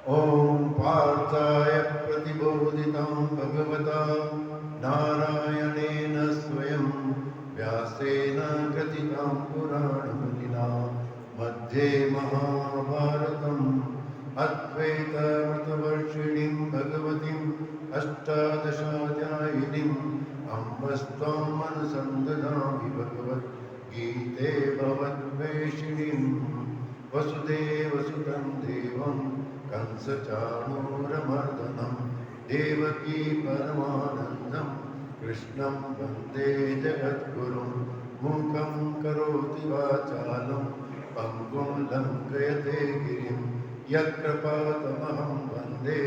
ॐ पार्थाय प्रतिबोधितं भगवता नारायणेन स्वयं व्यासेन ग्रथितं पुराणमुनिना मध्ये महाभारतम् अद्वैतमतवर्षिणीं भगवतीम् अष्टादशाध्यायिनीम् अम्ब त्वाम् अनुसन्दधामि भगवद्गीते भवद्वेषिणीम् वसुदेवसुतं देवं कंसचाणूरमर्दनं देवकी परमानन्दं कृष्णं वन्दे जगद्गुरुं मूकं करोति वाचालं पङ्गुं लङ्घयते गिरिं यत्कृपातमहं वन्दे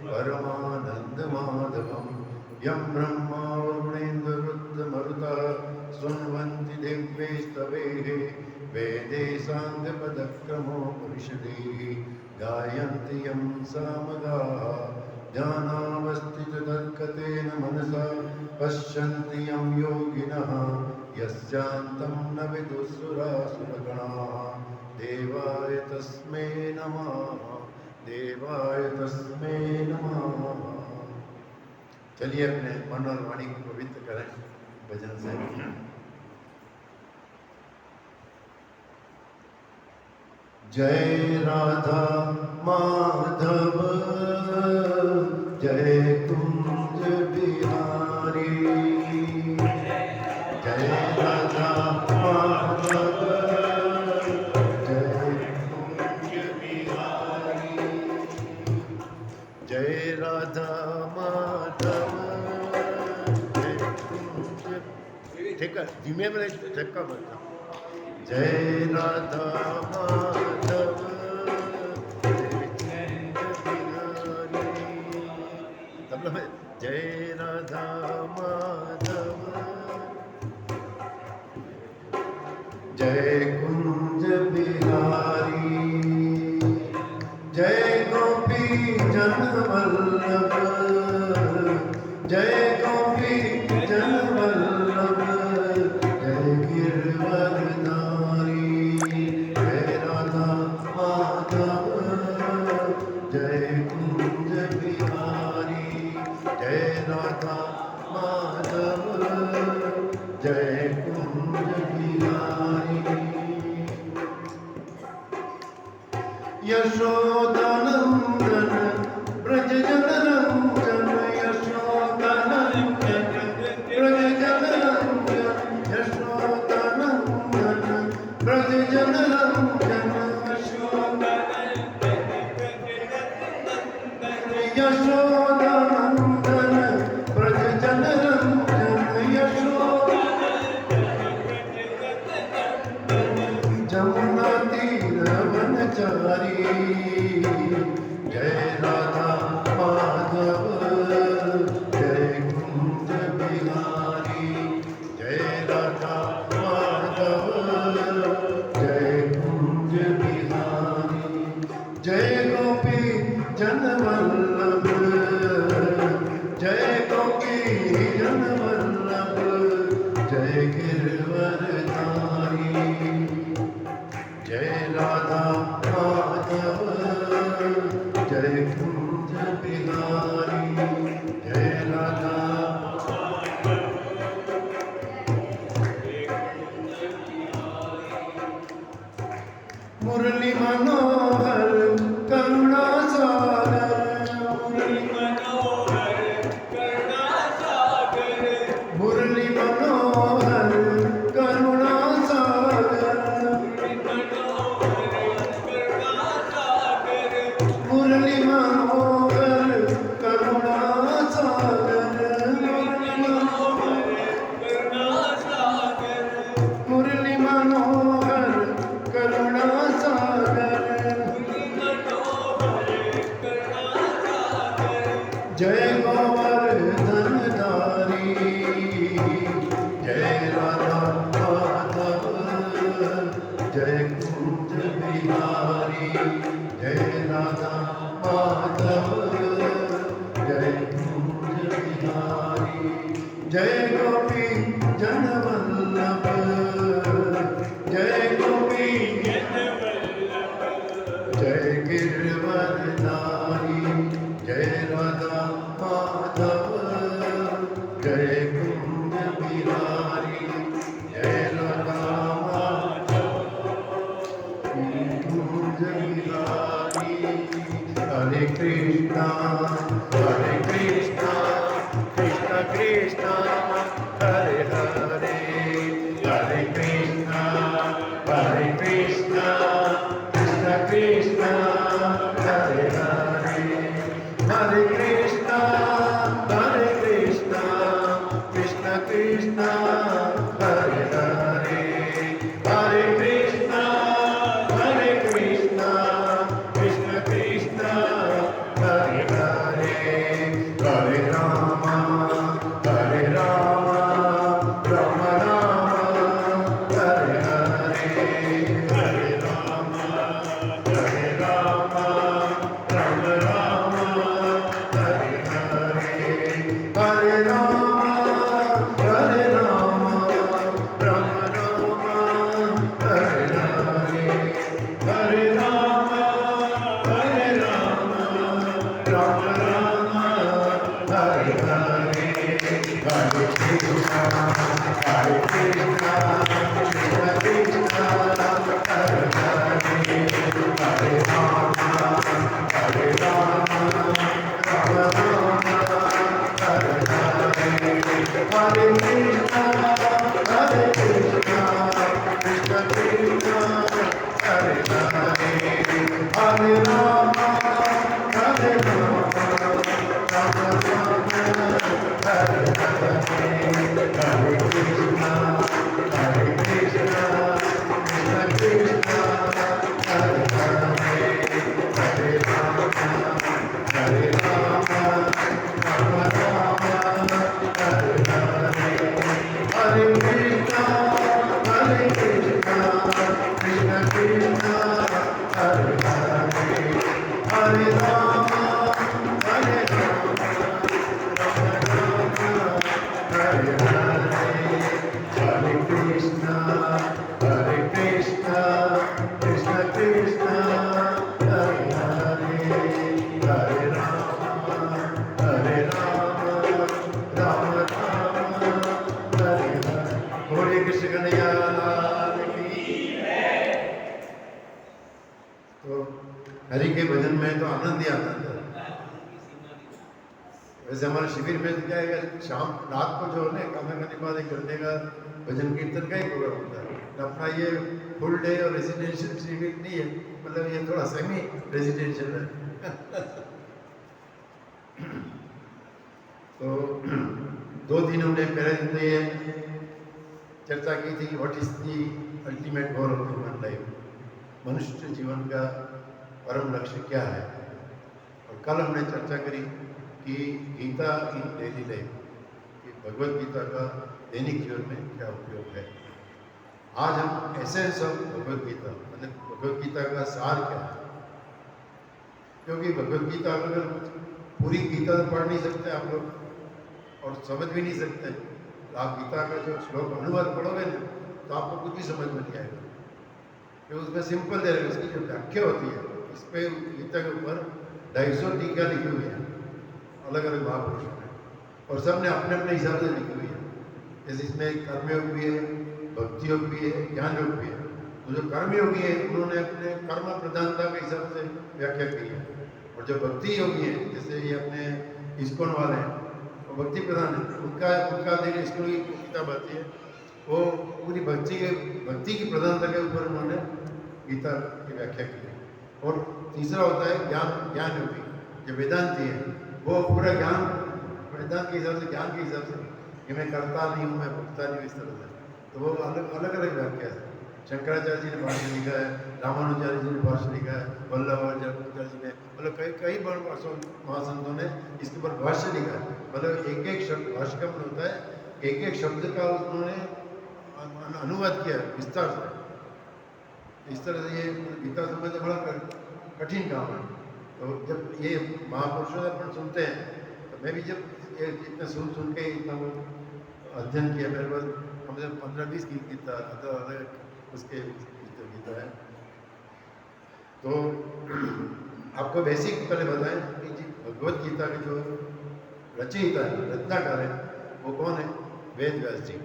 परमानन्दमाधवं यं ब्रह्मा वरुणेन्द्ररुद्रमरुतः शृण्वन्ति दिव्यैस्तवैः वेदे साङ्गपदक्रमोपनिषदैः गायन्ति यं सामगाः ध्यानावस्थिततर्कतेन मनसा पश्यन्ति यं योगिनः यस्यान्तं न विदुःसुरासुरगणाः देवाय तस्मै नमः देवाय तस्मै नमः। चलिए अपने मन और वाणी को पवित्र करें भजन से। जय राधा माधव जय कुंज बिहारी, जय राधा माधव जय कुंज बिहारी, जय राधा माधव जय कुंज। ठीक है, धीमे में धक्का बता। जय राधा माधव जय राधा माधव जय कुंज बिहारी, जय गोपी जन वल्लभ, जय गोपी जन वल्लभ, जय गिरवरधारी, जय राधा माधव जय कुंज बिहारी, जय राधा माधव जय कुंज बिहारी। यशोदानंदन ब्रज जनरंजन, यशोदानंदन ब्रज जनरंजन, यशोदानंदन ब्रज जनरंजन, यशोदानंदन ब्रज जनरंजन, जमुना तीर वनचारी, जय राधा माधव जय कुंज बिहारी, जय राधा माधव जय कुंज बिहारी, जय गोपी जन वल्लभ, जय गोपी जन वल्लभ, जय गिरवरधारी, जय राधा माधव जय कुंज बिहारी, जय राधा मुरली मनोहर करुणा सागर, मुरली मनोहर करुणा सागर, मुरली मनोहर करुणा सागर, मुरली मनोहर करुणा सागर, मुरली मनोहर करुणा सागर, जय गोवर्धन धारी, जय राधा माधव जय कुंज बिहारी, जय राधा माधव जय कुंज बिहारी, जय गोपी जन वल्लभ, जय गोपी जन वल्लभ, जय गिरवरधारी जय राधा माधव जय कुंज बिहारी जय राधा कुंज बिहारी हरे कृष्णा कृष्ण कृष्ण हरे हरे हरे कृष्णा कृष्ण कृष्ण हरे हरे हरे कृष्णा कृष्ण कृष्ण हरे हरे हरे कृष्णा कृष्ण कृष्ण हरे हरे हरे राम राम राम हरे हरे हरे राम राम राम हरे हरे हरे राम राम हरे हरे हरे राम राम हरे हरे हरे कृष्णा कृष्ण कृष्ण हरे हरे हरे राम हरे राम हरे हरे हरे कृष्णा कृष्ण कृष्ण हरे हरे हरे राम हरे कृष्णा कृष्ण कृष्ण हरे हरे हरे राम हरे राम हरे हरे हरे कृष्णा कृष्ण कृष्ण हरे हरे हरे राम हरे हरे हरे हरे कृष्णा कृष्ण कृष्ण हरे हरे हरे राम राम हरे हरे बोले कृष्ण कन्हैया लाल की। तो हरि के भजन में तो आनंद ही आनंद है। वैसे हमारे शिविर में तो क्या है, शाम रात को जो है ना खाना खाने के बाद 1 घंटे का भजन कीर्तन का ही प्रोग्राम होता है। अपना ये फुल डे और रेजिडेंशियल शिविर नहीं है, मतलब ये थोड़ा सेमी रेजिडेंशियल है। तो 2 दिन हमने पहले दिन तो ये चर्चा की थी, what is the ultimate goal of human life, मनुष्य जीवन का परम लक्ष्य क्या है। और कल हमने चर्चा करी कि गीता इन डेली लाइफ, कि भगवत गीता का दैनिक जीवन में क्या उपयोग है। आज हम एसेंस ऑफ भगवत गीता, मतलब भगवत गीता का सार क्या है, क्योंकि भगवत गीता अगर पूरी गीता तो पढ़ नहीं सकते आप लोग और समझ भी नहीं सकते। आप गीता का जो श्लोक अनुवाद पढ़ोगे ना तो आपको कुछ भी समझ में नहीं आएगा, क्योंकि उसमें सिंपल दे रहे हैं। उसकी जो व्याख्या होती है, इस पे गीता के ऊपर 250 टीका लिखी हुई है अलग अलग महापुरुषों ने, और सब ने अपने अपने हिसाब से लिखी हुई है। जैसे इसमें कर्मयोग भी है, भक्ति योग भी है, ज्ञान योग भी है। तो जो कर्मयोगी है उन्होंने अपने कर्म प्रधानता के हिसाब से व्याख्या की है, और जो भक्ति योगी है जैसे ये अपने इस्कॉन वाले हैं वो भक्ति प्रधान है, उनका देखिए इस्कॉन की किताब आती है, वो पूरी भक्ति की प्रधानता के ऊपर उन्होंने गीता की व्याख्या की है। और तीसरा होता है ज्ञान योगी, जो वेदांती है, वो पूरा ज्ञान वेदांत के हिसाब से, ज्ञान के हिसाब से कि मैं करता नहीं हूँ, मैं भुगता नहीं हूँ, इस तरह से। तो वो अलग अलग व्याख्या है। शंकराचार्य जी ने भाष्य लिखा है, रामानुजाचार्य जी ने भाष्य लिखा है, वल्लभाचार्य जी ने, मतलब कई बड़े महासंतों ने इसके ऊपर भाष्य लिखा है। मतलब एक शब्द, भाष्य का मतलब होता है एक शब्द का उन्होंने अनुवाद किया विस्तार से। इस तरह से ये गीता समझना बड़ा कठिन काम है। तो जब ये महापुरुषों से अपन सुनते हैं, तो मैं भी जब ये इतना सुन के इतना अध्ययन किया, मेरे पास कम से कम 15-20 गीता अलग उसके गीता है। तो आपको बेसिक पहले बताएं कि जी भगवत गीता के जो रचयिता है, रत्नाकर है, वो कौन है? वेद व्यास जी।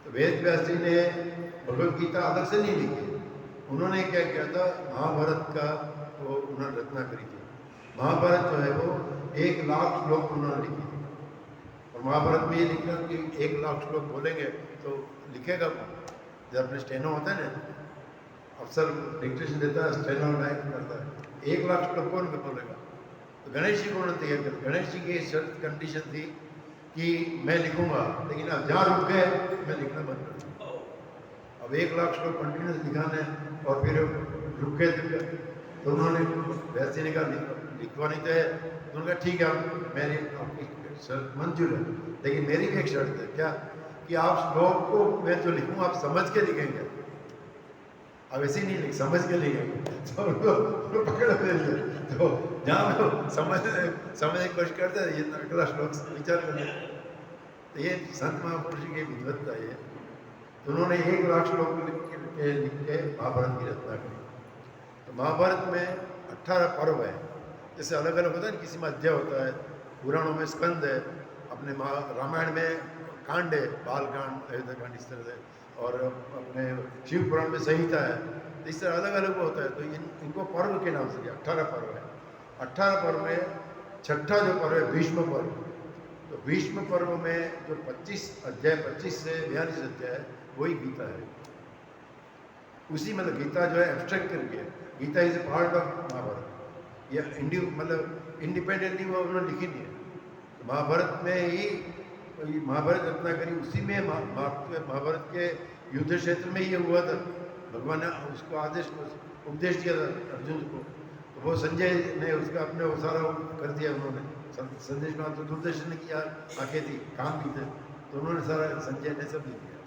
तो वेद व्यास जी ने भगवत गीता अलग से नहीं लिखी। उन्होंने क्या किया था, महाभारत का वो उन्होंने रचना करी थी। महाभारत जो है वो 1,00,000 श्लोक उन्होंने लिखी थी। और महाभारत में ये लिखा कि 1,00,000 श्लोक बोलेंगे तो लिखेगा जब अपने स्टेनो होता है ना, अफसर डिक्टेशन देता है, स्टेनो टाइप करता है, 1,00,000 श्लोक कौन भी बोलेगा? तो गणेश जी को उन्होंने तैयार किया। गणेश जी की शर्त कंडीशन थी कि मैं लिखूंगा, लेकिन अब जहाँ रुक गए मैं लिखना बंद कर दूँ। अब 1,00,000 श्लोक कंटिन्यूस लिखाना है और फिर रुक गए तो उन्होंने वैसे नहीं कहा लिखवा नहीं तो है। तो उन्होंने कहा ठीक है, मेरी आपकी शर्त मंजूर है, लेकिन मेरी भी एक शर्त है। क्या? कि आप श्लोक को मैं जो लिखूँ आप समझ के लिखेंगे, अब ऐसे ही नहीं लिख, समझ के लिखेंगे। तो उनको पकड़ ले लिया। तो जहाँ मैं समझने की कोशिश करते हैं, ये अगला श्लोक विचार कर लिया। तो ये संत महापुरुष की विद्वत्ता है। तो उन्होंने 1,00,000 श्लोक लिख के महाभारत की रचना की। तो महाभारत में 18 पर्व है। जैसे अलग अलग होता है ना, किसी में अध्याय होता है, पुराणों में स्कंद है, अपने रामायण में कांड है, बाल कांड, अयोध्या कांड, इस तरह से, और अपने शिव पुराण में संहिता है। तो इस तरह अलग अलग होता है। तो इनको पर्व के नाम से 18 पर्व है। 18 पर्व में छठा जो पर्व है भीष्म पर्व। तो भीष्म पर्व में जो 25 अध्याय, 25 से 42 अध्याय है, वही गीता है। उसी मतलब गीता जो है एब्स्ट्रैक्ट करके, Gita is a part of Mahabharata. ये मतलब इंडिपेंडेंटली वो उन्होंने लिखी नहीं है। तो महाभारत में ही महाभारत रचना करी, उसी में महाभारत के युद्ध क्षेत्र में ये हुआ था। भगवान ने उसको आदेश उपदेश दिया था अर्जुन को। तो वो संजय ने उसका अपने वो सारा कर दिया। उन्होंने संदेश में तो दूरदर्शन ने किया, आंखें थी, कान भी थे, तो उन्होंने सारा संजय ने सब लिख दिया।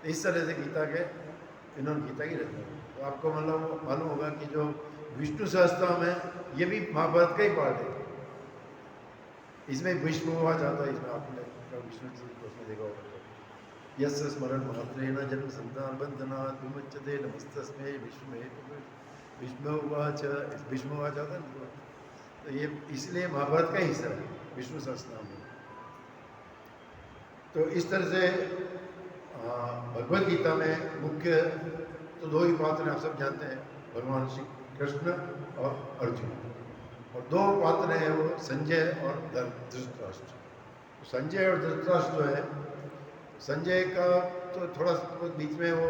तो इस तरह से गीता के इन्होंने गीता की रचना की। तो आपको मतलब मालूम होगा कि जो विष्णु सहस्त्रनाम है ये भी महाभारत का ही पार्ट है। इसमें विष्णुवाच आता है। इसमें आपने विष्णु जी को उसमें देखा होगा, यस्य स्मरण मात्रेण जन्म संतान बंधनात् विमुच्यते नमस्तस्मै विष्णुवाच। विष्णुवाच आता है ना, तो ये इसलिए महाभारत का हिस्सा है विष्णु सहस्त्रनाम में। तो इस तरह से भगवत गीता में मुख्य तो दो ही पात्र आप सब जानते हैं, भगवान श्री कृष्ण और अर्जुन। और दो पात्र हैं वो संजय और धृतराष्ट्र। संजय और धृतराष्ट्र जो है, संजय का तो थोड़ा बीच में वो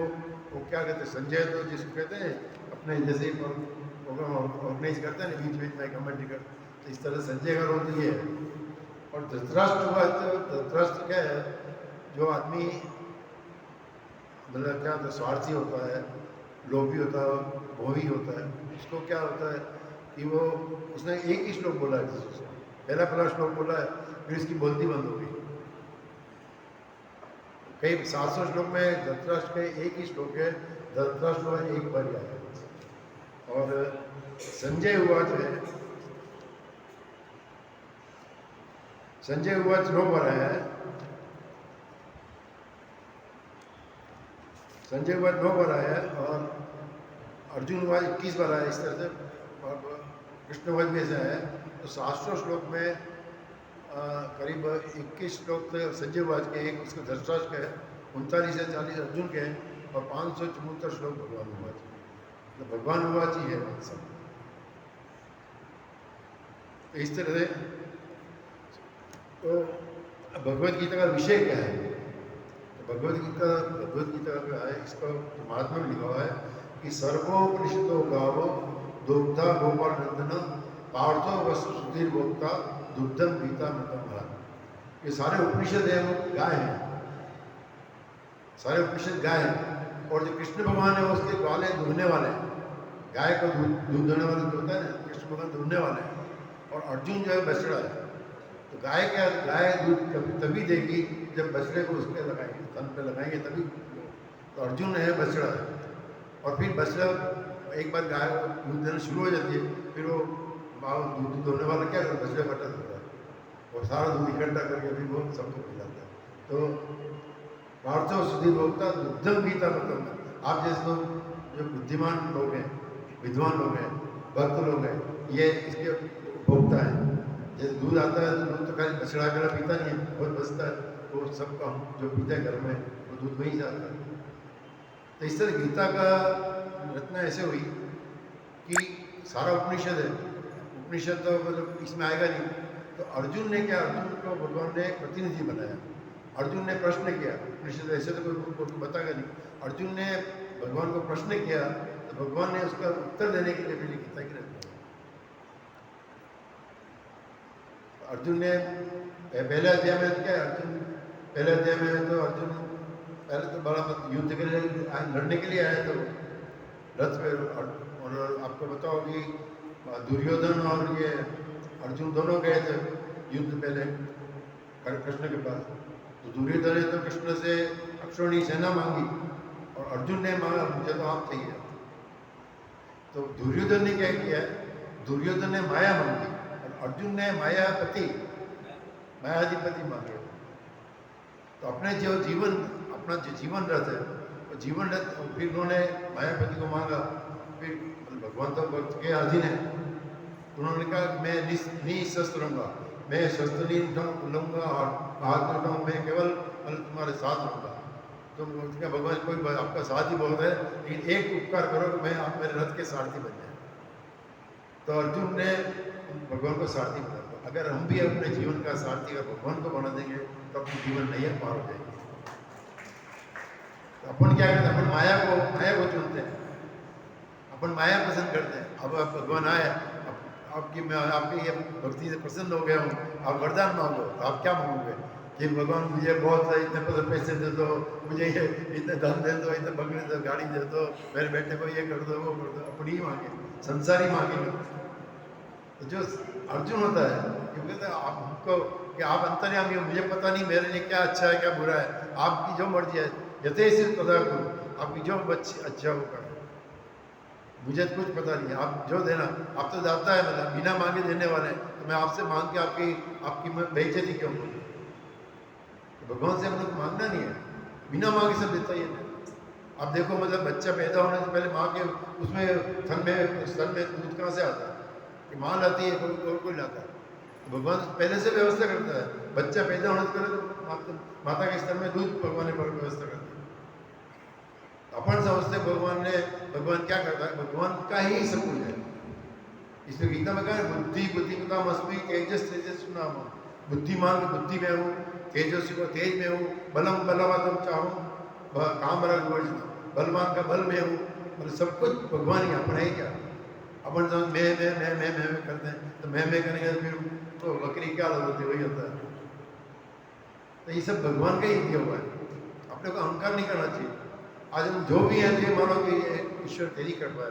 क्या कहते हैं, संजय तो जिसको कहते हैं अपने जैसे प्रोग्राम ऑर्गेनाइज करते हैं ना, बीच बीच में कमेंट्री कर, तो इस तरह संजय का रोल ये है। और धृतराष्ट्र का, धृतराष्ट्र क्या है, जो आदमी मतलब क्या होता है, स्वार्थी होता है, लोभी होता है, भोगी होता है। उसको क्या होता है कि वो उसने एक ही श्लोक बोला है, पहला श्लोक बोला है, फिर उसकी बोलती बंद हो गई। कई 700 श्लोक में धृतराष्ट्र के एक ही श्लोक है, धृतराष्ट्र एक बार आया। और संजय उवाच है, संजय उवाच 9 बार आया है। संजय उवाच 9 बार आया है और अर्जुन उवाच 21 बार आया। इस तरह से और कृष्ण उवाच भी ऐसा है। तो 700 श्लोक में करीब 21 श्लोक थे संजय उवाच के, एक उसके धृतराष्ट्र के, 39 या 40 अर्जुन के, और 574 श्लोक भगवान उवाच। तो भगवान उवाच ही है सब। तो इस तरह से तो भगवत गीता का विषय क्या है? तो भगवत गीता का है, इसका महात्मा में लिखा हुआ है कि सर्वोपनिषदो गावो दुग्धा गोपाल नंदन पार्थो वस्तु सुधीर भोक्ता दुग्धम गीता मृतम भात। ये सारे उपनिषद है वो गाय हैं, सारे उपनिषद गाय हैं। और जो कृष्ण भगवान है उसके ग्वाले दूधने वाले हैं। गाय को दूध देने वाले जो होता है ना, कृष्ण भगवान दूधने वाले हैं। और अर्जुन जो है बछड़ा है। तो गाय दूध तभी देगी जब बछड़े को उसके लगाएंगे, तन पे लगाएंगे तभी। तो अर्जुन है बछड़ा है। और फिर बछड़ा एक बार गाय दूध देना शुरू हो जाती है, फिर वो दूध दोने वाला क्या करता है, बछड़े बटा देता है और सारा दूध इकट्ठा करके फिर वो सबको पिलाता है। तो पार्थो सुधीर भोक्ता दुग्धम गीता मतलब आप जैसे लोग जो बुद्धिमान लोग हैं, विद्वान लोग हैं, भक्त लोग हैं, ये इसके उपभोक्ता हैं। जैसे दूध आता है तो दूध तो खाली बछड़ा अकेला पीता नहीं है, बहुत बचता है, वो सब हम जो पीते हैं घर में वो दूध वहीं से आता है। तो इस तरह गीता का रचना ऐसे हुई कि सारा उपनिषद है, उपनिषद तो मतलब इसमें आएगा नहीं, तो अर्जुन ने क्या, अर्जुन को भगवान ने प्रतिनिधि बनाया। अर्जुन ने प्रश्न किया, उपनिषद ऐसे तो कोई बताएगा नहीं, अर्जुन ने भगवान को प्रश्न किया तो भगवान ने उसका उत्तर देने के लिए भी गीता की रचना। अर्जुन ने पहले अध्याय में क्या, अर्जुन पहले अध्याय में तो अर्जुन पहले तो बड़ा युद्ध के लिए लड़ने के लिए आया, तो रथ पे, और आपको बताओ कि दुर्योधन और ये अर्जुन दोनों गए थे युद्ध पहले कृष्ण के पास। तो दुर्योधन ने तो कृष्ण से अक्षौणी सेना मांगी और अर्जुन ने मांगा मुझे तो आप चाहिए। तो दुर्योधन ने क्या किया, दुर्योधन ने माया मांगी और अर्जुन ने मायापति, मायाधिपति मांगे। तो अपने जो जीवन, अपना जो जीवन रथ है वो जीवन रथ, फिर उन्होंने मायापति को मांगा, फिर भगवान तो भक्त के अधीन है, उन्होंने कहा मैं निशस्त्र रहूँगा, मैं शस्त्र नहीं लूँगा और हाथ में उठाऊँ, मैं केवल तुम्हारे साथ रहूँगा। तो क्या भगवान कोई आपका साथ ही बहुत है, लेकिन एक उपकार करो कि मैं आप मेरे रथ के सारथी बन जाए। तो अर्जुन ने भगवान को सारथी बना दिया। अगर हम भी अपने जीवन का सारथी अगर भगवान को बना देंगे तो अपनी जीवन नैया पार हो जाएगी। तो अपन क्या करते हैं, अपन माया को चुनते हैं, अपन माया पसंद करते हैं। अब भगवान आए, आपकी मैं आपकी ये भक्ति से प्रसन्न हो गया हूँ, आप वरदान मांगो, तो आप क्या मांगोगे कि भगवान मुझे बहुत इतने पैसे दे दो, मुझे ये इतने धन दे दो, इतने बकरे दो, गाड़ी दे दो, मेरे बेटे को ये कर दो, वो कर दो, अपनी ही मांगे, संसारी मांगेंगे। तो जो अर्जुन होता है क्योंकि आपको कि आप अंतर्यामी हो, मुझे पता नहीं मेरे लिए क्या अच्छा है क्या बुरा है, आपकी जो मर्जी है, यथेष तथा करो, आपकी जो अच्छा वो करो, मुझे कुछ पता नहीं, आप जो देना, आप तो जाता है मतलब बिना मांगे देने वाले, तो मैं आपसे मांग के आपकी मैं बेइज्जती क्यों करूँ। तो भगवान से हम लोग मांगना नहीं है, बिना मांगे सब देता ही है। आप देखो मतलब बच्चा पैदा होने से पहले माँ के उसमें स्तन में दूध कहाँ से आता है, कि माँ लाती है, कोई लाता है। तो भगवान पहले से व्यवस्था करता है, बच्चा पैदा होने से पहले तो माता के स्तन में दूध भगवान ने व्यवस्था करती है। अपन समझते भगवान क्या करता है, भगवान का ही सब कुछ है। इसमें गीता में कहा है बुद्धिमता मस्मी तेजस नाम, बुद्धिमान की बुद्धि में हूँ, तेजस्वी को तेज में हूँ, बलवान चाहूँ, काम बलवान का बल में हूँ, मतलब सब कुछ भगवान ही अपना ही क्या। अपन समझ मैं करते हैं, तो मैं करेंगे फिर तो बकरी क्या होती वही होता है। तो ये सब भगवान का ही दिया हुआ है, अपने को अहंकार नहीं करना चाहिए। आज हम जो भी हैं ये मानो कि ईश्वर तेरी कृपा है।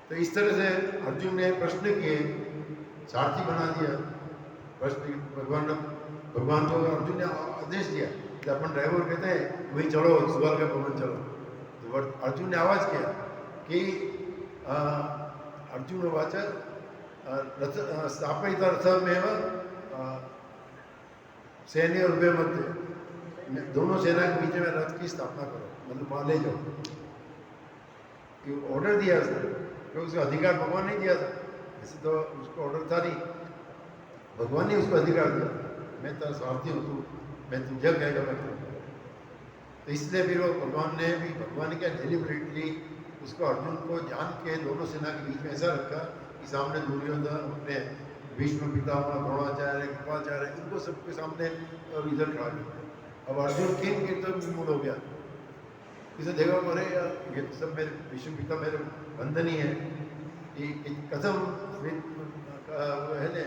तो इस तरह से अर्जुन ने प्रश्न किए, सारथी बना दिया प्रश्न। भगवान को अर्जुन ने आदेश दिया कि अपन ड्राइवर कहते हैं वही चलो, सुबह का भवन चलो। तो अर्जुन ने आवाज किया कि अर्जुन वाच स्थापयिता रथमेव सैन्य उभय मध्य, दोनों सेना के बीच में रथ की स्थापना करो, मतलब वहाँ ले जाओ। ऑर्डर दिया उसने, क्योंकि उसका अधिकार भगवान नहीं दिया था, ऐसे तो उसको ऑर्डर था नहीं, भगवान ने उसको अधिकार दिया, मैं तेरा सारथी हूँ, तू मैं तुझे कहेगा मैं करूँगा। तो इसलिए फिर वो भगवान ने क्या डेलिबरेटली उसको अर्जुन को जान के दोनों सेना के बीच में ऐसा रखा कि सामने दुर्योधन, अपने भीष्म पितामह, द्रोणाचार्य, कृपाचार्य, इनको सबके सामने इधर खड़ा किया। अब अर्जुन किन तो मूड हो गया, इसे देखा अरे यार ये सब मेरे भीष्म पिता मेरे बंधन ही है, कि कथम है न